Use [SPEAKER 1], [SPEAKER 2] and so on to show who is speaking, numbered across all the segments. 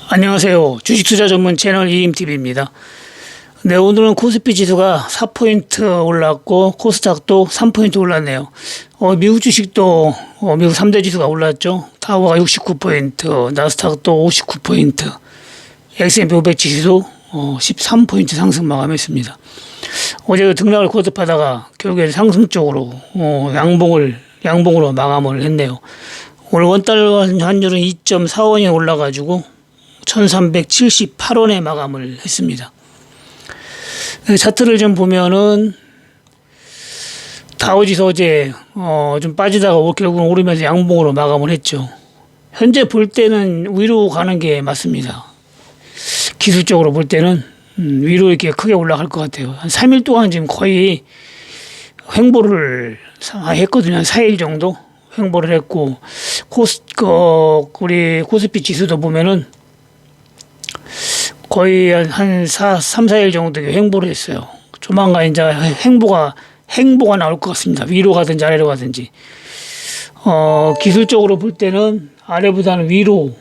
[SPEAKER 1] 안녕하세요. 주식투자 전문 채널 이임TV입니다. 네, 오늘은 코스피 지수가 4포인트 올랐고 코스닥도 3포인트 올랐네요. 미국 주식도 미국 3대 지수가 올랐죠. 다우가 69포인트, 나스닥도 59포인트, S&P 500 지수도 13포인트 상승 마감했습니다. 어제 등락을 거듭하다가 결국에 상승 쪽으로 양봉으로 마감을 했네요. 오늘 원달러 환율은 2.45원이 올라가지고 1378원에 마감을 했습니다. 차트를 좀 보면은 다우지수 어제 좀 빠지다가 결국은 오르면서 양봉으로 마감을 했죠. 현재 볼 때는 위로 가는 게 맞습니다. 기술적으로 볼 때는 위로 이렇게 크게 올라갈 것 같아요. 한 3일 동안 지금 거의 횡보를 했거든요. 한 4일 정도 횡보를 했고 우리 코스피 지수도 보면은 거의 한 3, 4일 정도 횡보를 했어요. 조만간 이제 행보가 나올 것 같습니다. 위로 가든지 아래로 가든지. 기술적으로 볼 때는 아래보다는 위로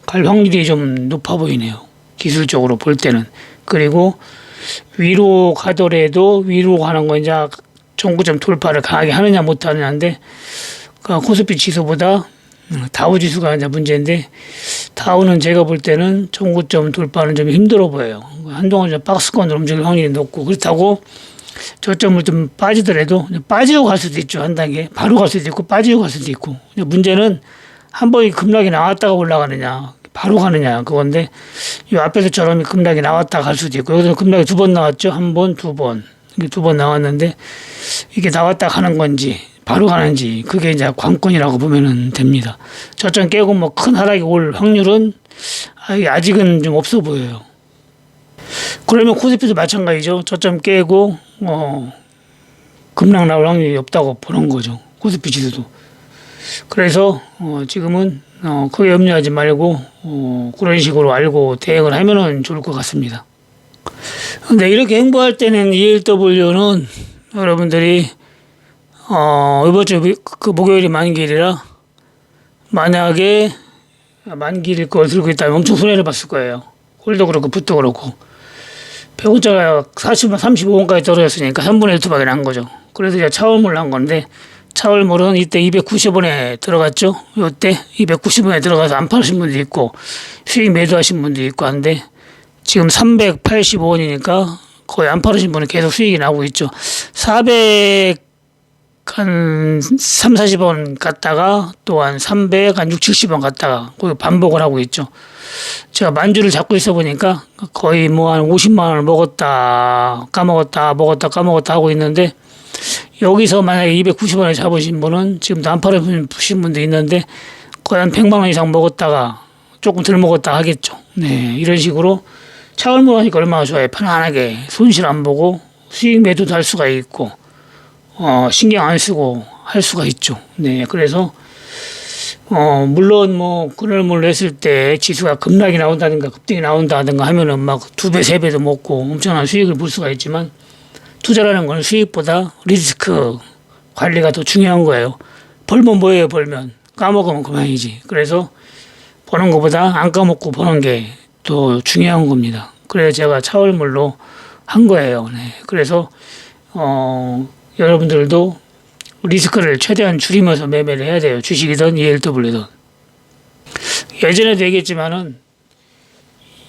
[SPEAKER 1] 갈 확률이 좀 높아 보이네요. 기술적으로 볼 때는. 그리고 위로 가더라도 위로 가는 건 이제 정고점 돌파를 강하게 하느냐 못 하느냐인데 코스피 지수보다 다우 지수가 이제 문제인데 다우는 제가 볼 때는 정고점 돌파는 좀 힘들어 보여요. 한동안 좀 박스권으로 움직일 확률이 높고 그렇다고 저점을 좀 빠지더라도 빠지고 갈 수도 있죠. 한 단계 바로 갈 수도 있고 빠지고 갈 수도 있고 문제는 한 번이 급락이 나왔다가 올라가느냐 바로 가느냐 그건데 이 앞에서처럼 급락이 나왔다가 갈 수도 있고 여기서 급락이 2번 나왔죠. 한 번, 2번 이게 2번 나왔는데 이게 나왔다 가는 건지 바로 가는지 그게 이제 관건이라고 보면 됩니다. 저점 깨고 뭐 큰 하락이 올 확률은 아직은 좀 없어 보여요. 그러면 코스피도 마찬가지죠. 저점 깨고 급락 나올 확률이 없다고 보는 거죠. 코스피 지수도. 그래서 지금은 크게 염려하지 말고 그런 식으로 알고 대응을 하면은 좋을 것 같습니다. 근데 이렇게 행보할 때는 ELW는 여러분들이 이번 주 목요일이 만기일이라 만약에 만기일 걸 들고 있다면 엄청 손해를 봤을 거예요. 홀도 그렇고 풋도 그렇고 100원짜리가 35원까지 떨어졌으니까 3분의 1 투박이 난 거죠. 그래서 이제 차월물 한 건데 차월물은 이때 290원에 들어갔죠. 이때 290원에 들어가서 안 파신 분도 있고 수익 매도하신 분도 있고 한데 지금 385원이니까 거의 안 팔으신 분은 계속 수익이 나오고 있죠. 400한 3, 40원 갔다가 또 한 300, 한 6, 70원 갔다가 거기 반복을 하고 있죠. 제가 만주를 잡고 있어 보니까 거의 뭐 한 50만 원을 먹었다 까먹었다 하고 있는데 여기서 만약에 290원을 잡으신 분은 지금도 안 팔으신 분도 있는데 거의 한 100만 원 이상 먹었다가 조금 덜 먹었다 하겠죠. 네, 이런 식으로 차월물 하니까 얼마나 좋아요. 편안하게 손실 안 보고 수익 매도도 할 수가 있고 신경 안 쓰고 할 수가 있죠. 네, 그래서 물론 뭐 그늘물 냈을 때 지수가 급락이 나온다든가 급등이 나온다든가 하면은 막 2배, 3배도 먹고 엄청난 수익을 볼 수가 있지만 투자라는 건 수익보다 리스크 관리가 더 중요한 거예요. 벌면 뭐예요, 벌면. 까먹으면 그만이지. 그래서 버는 것보다 안 까먹고 버는 게 더 중요한 겁니다. 그래서 제가 차월물로 한 거예요. 네. 그래서, 여러분들도 리스크를 최대한 줄이면서 매매를 해야 돼요. 주식이든 ELW든. 예전에도 얘기했지만은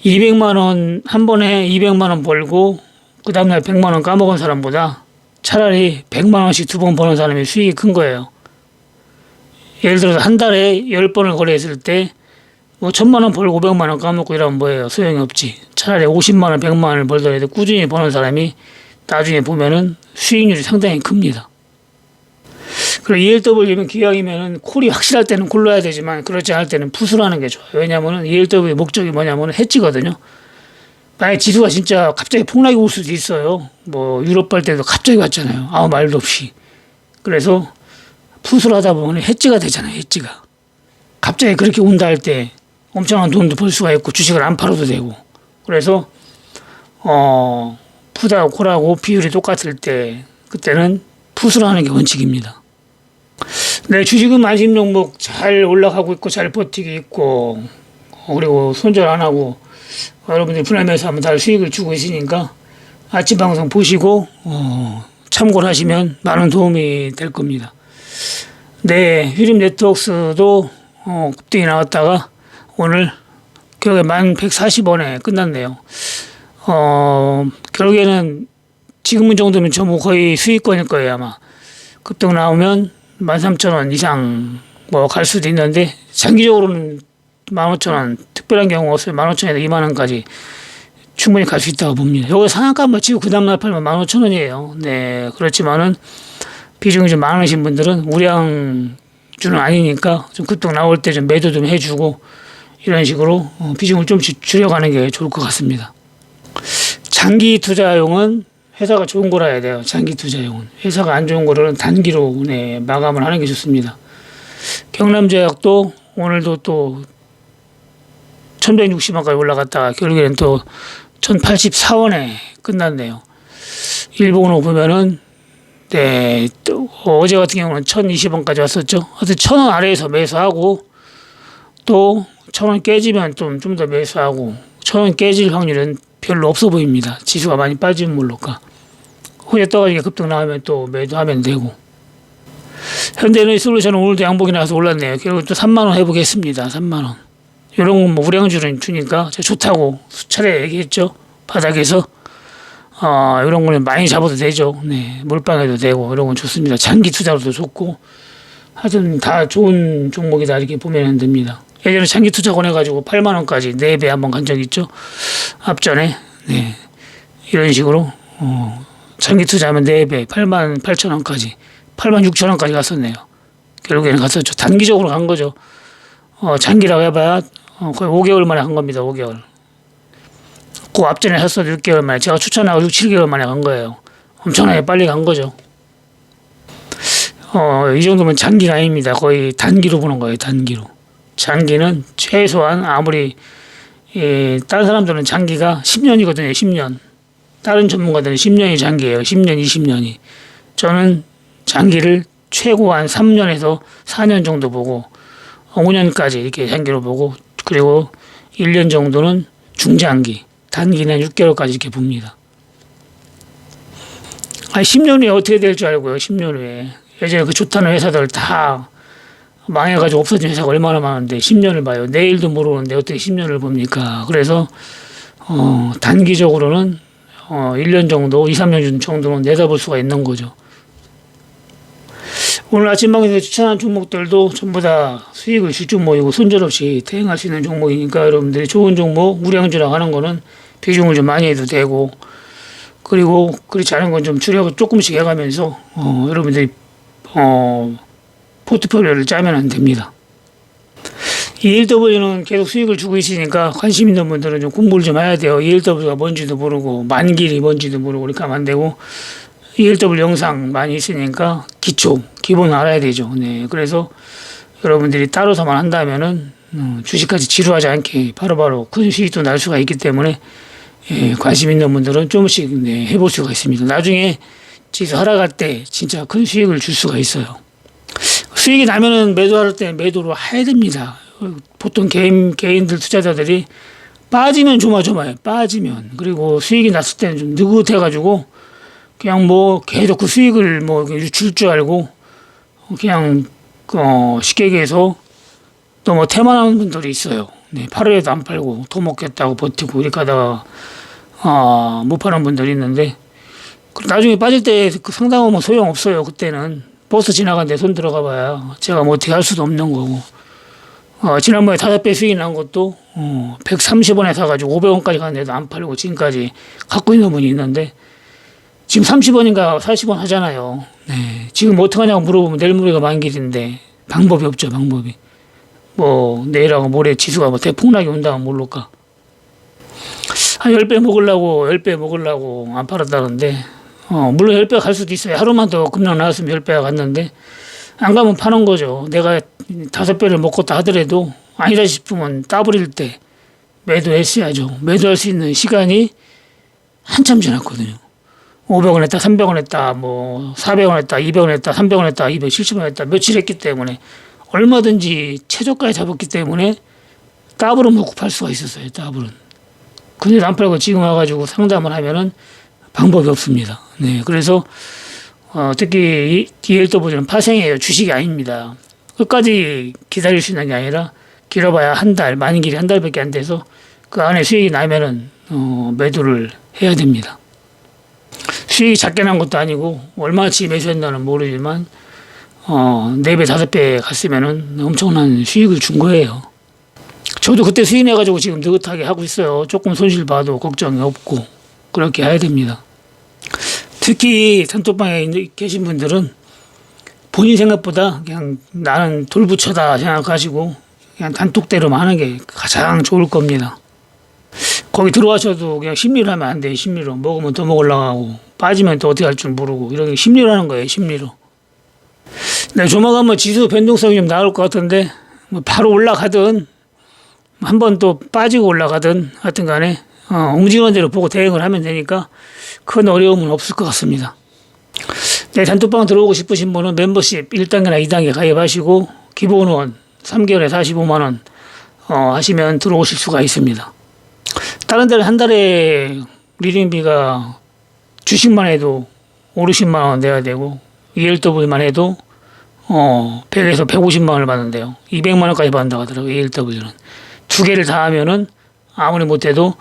[SPEAKER 1] 200만 원, 한 번에 200만 원 벌고 그 다음날 100만 원 까먹은 사람보다 차라리 100만 원씩 2번 버는 사람이 수익이 큰 거예요. 예를 들어서 한 달에 10번을 거래했을 때 뭐 1000만 원 벌고 500만 원 까먹고 이러면 뭐예요? 소용이 없지. 차라리 50만 원, 100만 원을 벌더라도 꾸준히 버는 사람이 나중에 보면은 수익률이 상당히 큽니다. 그리고 ELW면 기왕이면은 콜이 확실할 때는 콜러야 되지만 그렇지 않을 때는 풋을 하는 게 좋아요. 왜냐면은 ELW의 목적이 뭐냐면은 해지거든요. 만약 지수가 진짜 갑자기 폭락이 올 수도 있어요. 뭐 유럽 갈 때도 갑자기 왔잖아요. 아무 말도 없이. 그래서 풋을 하다 보면 해지가 되잖아요. 해지가. 갑자기 그렇게 온다 할 때 엄청난 돈도 벌 수가 있고 주식을 안 팔아도 되고. 그래서 풋하고 콜하고 비율이 똑같을 때 그때는 풋을 하는 게 원칙입니다. 네, 주식은 안심 종목 잘 올라가고 있고 잘 버티고 있고 그리고 손절 안 하고 여러분들 분할매수 하면 다 수익을 주고 있으니까 아침 방송 보시고 참고를 하시면 많은 도움이 될 겁니다. 네, 휴림 네트워크스도 급등이 나왔다가 오늘 결국에 1140원에 끝났네요. 결국에는 지금 정도면 저 뭐 거의 수익권일 거예요, 아마. 급등 나오면 13,000원 이상 뭐 갈 수도 있는데 장기적으로는 15,000원, 특별한 경우 없어요. 15,000원에서 20,000원까지 충분히 갈 수 있다고 봅니다. 여기 상한가 맞추고 그 다음날 팔면 15,000원이에요. 네, 그렇지만은 비중이 좀 많으신 분들은 우량주는 아니니까 좀 급등 나올 때 좀 매도 좀 해주고 이런 식으로 비중을 좀 줄여가는 게 좋을 것 같습니다. 장기 투자용은 회사가 좋은 거라 해야 돼요. 장기 투자용은. 회사가 안 좋은 거로는 단기로 네, 마감을 하는 게 좋습니다. 경남제약도 오늘도 또 1160원까지 올라갔다가 결국에는 또 1084원에 끝났네요. 일본으로 보면은 네, 또 어제 같은 경우는 1020원까지 왔었죠. 하여튼 1000원 아래에서 매수하고 또 1000원 깨지면 좀 더 매수하고 1000원 깨질 확률은 별로 없어 보입니다. 지수가 많이 빠지면 모를까. 후에 떠가지고 급등 나오면 또 매도하면 되고. 현대에너지솔루션은 오늘도 양봉이 나와서 올랐네요. 결국 또 3만원 해보겠습니다. 3만원. 이런 건 뭐 우량주는 주니까 제가 좋다고 수차례 얘기했죠. 바닥에서. 이런 거는 많이 잡아도 되죠. 네. 몰빵해도 되고, 이런 건 좋습니다. 장기 투자로도 좋고, 하여튼 다 좋은 종목이다. 이렇게 보면 됩니다. 예전에 장기 투자 권해가지고 8만원까지 4배 한번 간 적 있죠. 앞전에. 네. 이런 식으로, 장기 투자하면 4배, 88,000원까지, 86,000원까지 갔었네요. 결국에는 갔었죠. 단기적으로 간 거죠. 장기라고 해봐야 거의 5개월 만에 간 겁니다. 5개월. 그 앞전에 했어도 6개월 만에 제가 추천하고 6, 7개월 만에 간 거예요. 엄청나게 빨리 간 거죠. 이 정도면 장기가 아닙니다. 거의 단기로 보는 거예요. 단기로. 장기는 최소한 아무리 다른 사람들은 장기가 10년이거든요. 10년. 다른 전문가들은 10년이 장기예요. 10년, 20년이. 저는 장기를 최고 한 3년에서 4년 정도 보고 5년까지 이렇게 장기로 보고 그리고 1년 정도는 중장기, 단기는 6개월까지 이렇게 봅니다. 10년 후에 어떻게 될 줄 알고요. 10년 후에. 예전에 그 좋다는 회사들 다 망해가지고 없어진 회사가 얼마나 많은데 10년을 봐요. 내일도 모르는데 어떻게 10년을 봅니까? 그래서 단기적으로는 1년 정도, 2, 3년 정도는 내다볼 수가 있는 거죠. 오늘 아침 방송에서 추천한 종목들도 전부 다 수익을 실쭉 모이고 손절없이 대응할 수 있는 종목이니까 여러분들이 좋은 종목, 우량주라고 하는 거는 비중을 좀 많이 해도 되고 그리고 그렇지 않은 건 좀 줄여 조금씩 해가면서 여러분들이 포트폴리오를 짜면 안 됩니다. ELW는 계속 수익을 주고 있으니까 관심 있는 분들은 좀 공부를 좀 해야 돼요. ELW가 뭔지도 모르고 만길이 뭔지도 모르고 그러니까 하면 안 되고 ELW 영상 많이 있으니까 기본 알아야 되죠. 네, 그래서 여러분들이 따로서만 한다면은 주식까지 지루하지 않게 바로바로 큰 수익도 날 수가 있기 때문에 관심 있는 분들은 조금씩 해볼 수가 있습니다. 나중에 지수 하락할 때 진짜 큰 수익을 줄 수가 있어요. 수익이 나면은 매도할 때 매도로 해야 됩니다. 보통 개인들 투자자들이 빠지면 조마조마해요. 빠지면. 그리고 수익이 났을 때는 좀 느긋해가지고 그냥 뭐 계속 그 수익을 뭐 줄 줄 알고 그냥 쉽게 얘기해서 또 뭐 태만한 분들이 있어요. 네, 8월에도 안 팔고 더 먹겠다고 버티고 이렇게 하다가 못 파는 분들이 있는데 나중에 빠질 때 그 상담하면 소용없어요. 그때는 버스 지나가는데 손 들어가 봐야 제가 뭐 어떻게 할 수도 없는 거고 지난번에 5배 수익이 난 것도 130원에 사가지고 500원까지 갔는데도 안 팔고 지금까지 갖고 있는 분이 있는데 지금 30원인가 40원 하잖아요. 네. 지금 어떡하냐고 물어보면 내일 모레가 만길인데 방법이 없죠. 방법이. 뭐 내일하고 모레 지수가 뭐 대폭락이 온다면 모를까. 한 10배 먹으려고 안 팔았다는데 물론 10배가 갈 수도 있어요. 하루만 더 급락 나왔으면 10배가 갔는데 안 가면 파는 거죠. 내가 5배를 먹었다 하더라도 아니다 싶으면 따버릴 때 매도했어야죠. 매도할 수 있는 시간이 한참 지났거든요. 500원 했다, 300원 했다, 뭐 400원 했다, 200원 했다, 300원 했다, 270원 했다, 며칠 했기 때문에 얼마든지 최저가에 잡았기 때문에 더블은 먹고 팔 수가 있었어요. 더블은. 근데 안 팔고 지금 와가지고 상담을 하면은 방법이 없습니다. 네, 그래서 특히 DLW는 파생이에요. 주식이 아닙니다. 끝까지 기다릴 수 있는 게 아니라 길어봐야 한 달, 많은 길이 한 달밖에 안 돼서 그 안에 수익이 나면은 매도를 해야 됩니다. 수익이 작게 난 것도 아니고 얼마치 매수했나는 모르지만 4배, 5배 갔으면은 엄청난 수익을 준 거예요. 저도 그때 수익 내가지고 지금 느긋하게 하고 있어요. 조금 손실 봐도 걱정이 없고 그렇게 해야 됩니다. 특히 단톡방에 계신 분들은 본인 생각보다 그냥 나는 돌부처다 생각하시고 그냥 단톡대로만 하는 게 가장 좋을 겁니다. 거기 들어와셔도 그냥 심리로 하면 안 돼요. 심리로. 먹으면 더 먹으려고 하고 빠지면 또 어떻게 할 줄 모르고 이런 게 심리로 하는 거예요. 심리로. 네, 조만간 뭐 지수 변동성이 좀 나올 것 같은데 뭐 바로 올라가든 한번 또 빠지고 올라가든 하여튼 간에 움직이는 대로 보고 대응을 하면 되니까 큰 어려움은 없을 것 같습니다. 네, 단톡방 들어오고 싶으신 분은 멤버십 1단계나 2단계 가입하시고 기본원 3개월에 45만 원 하시면 들어오실 수가 있습니다. 다른 데는 한 달에 리딩비가 주식만 해도 5, 60만 원 내야 되고 ELW만 해도 100에서 150만 원을 받는데요. 200만 원까지 받는다고 하더라고요. ELW는. 두 개를 다 하면은 아무리 못해도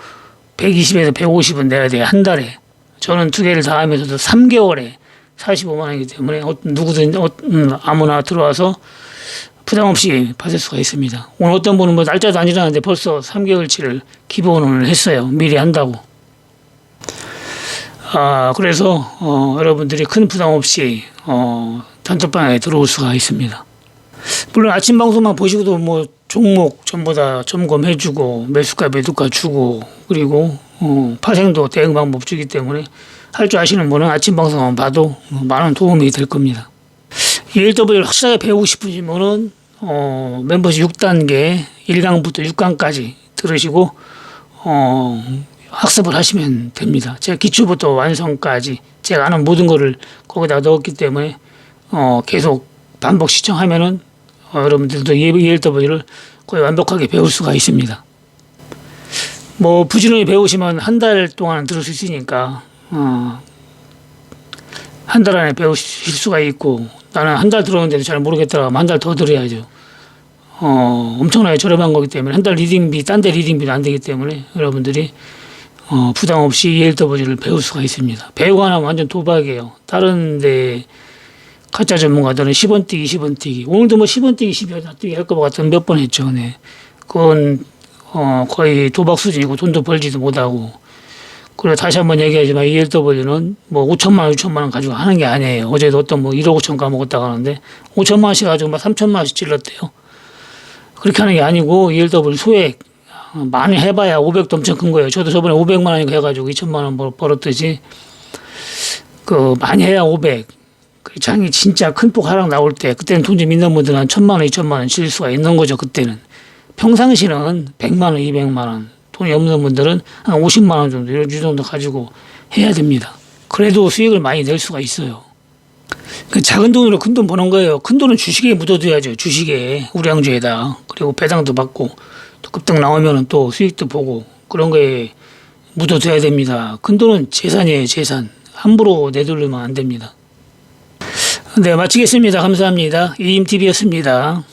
[SPEAKER 1] 120에서 150은 내야 돼요. 한 달에. 저는 두 개를 다 하면서도 3개월에 45만 원이기 때문에 누구든 아무나 들어와서 부담 없이 받을 수가 있습니다. 오늘 어떤 분은 뭐 날짜도 안 지났는데 벌써 3개월치를 기본을 했어요. 미리 한다고. 그래서 여러분들이 큰 부담 없이 단톡방에 들어올 수가 있습니다. 물론 아침 방송만 보시고도 뭐 종목 전부 다 점검해주고 매수가 매도가 주고 그리고 파생도 대응 방법 주기 때문에 할 줄 아시는 분은 아침 방송만 봐도 많은 도움이 될 겁니다. ELW를 확실하게 배우고 싶으신 분은 멤버십 6단계 1강부터 6강까지 들으시고 학습을 하시면 됩니다. 제가 기초부터 완성까지 제가 아는 모든 거를 거기다 넣었기 때문에 계속 반복 시청하면은 여러분들도 ELW를 거의 완벽하게 배울 수가 있습니다. 뭐 부지런히 배우시면 한 달 동안 들을 수 있으니까 한 달 안에 배우실 수가 있고 나는 한 달 들었는데도 잘 모르겠더라 하면 한 달 더 들어야죠. 엄청나게 저렴한 거기 때문에 한 달 리딩비, 딴 데 리딩비도 안 되기 때문에 여러분들이 부담 없이 ELW를 배울 수가 있습니다. 배우고 나면 완전 도박이에요. 다른 데 가짜 전문가들은 10원 뛰기, 10원 뛰기. 오늘도 뭐 10원 뛰기, 10원 뛰기 할 것 같은 몇 번 했죠. 네. 그건 거의 도박 수준이고 돈도 벌지도 못하고. 그리고 다시 한번 얘기하지만 ELW는 뭐 5천만 원, 6천만 원 가지고 하는 게 아니에요. 어제도 어떤 뭐 1억 5천 까먹었다고 하는데 5천만 원씩 가지고 막 3천만 원씩 찔렀대요. 그렇게 하는 게 아니고 ELW 소액 많이 해봐야 500도 엄청 큰 거예요. 저도 저번에 500만 원인가 해가지고 2천만 원 벌었듯이 많이 해야 500. 장이 진짜 큰 폭 하락 나올 때 그때는 돈 좀 있는 분들은 한 1,000만 원, 2천만 원 칠 수가 있는 거죠. 그때는. 평상시는 100만 원, 200만 원. 돈이 없는 분들은 한 50만 원 정도 이 정도 가지고 해야 됩니다. 그래도 수익을 많이 낼 수가 있어요. 작은 돈으로 큰 돈 버는 거예요. 큰 돈은 주식에 묻어둬야죠. 주식에 우량주에다. 그리고 배당도 받고 또 급등 나오면 또 수익도 보고 그런 거에 묻어둬야 됩니다. 큰 돈은 재산이에요. 재산. 함부로 내돌리면 안 됩니다. 네, 마치겠습니다. 감사합니다. 이임TV였습니다.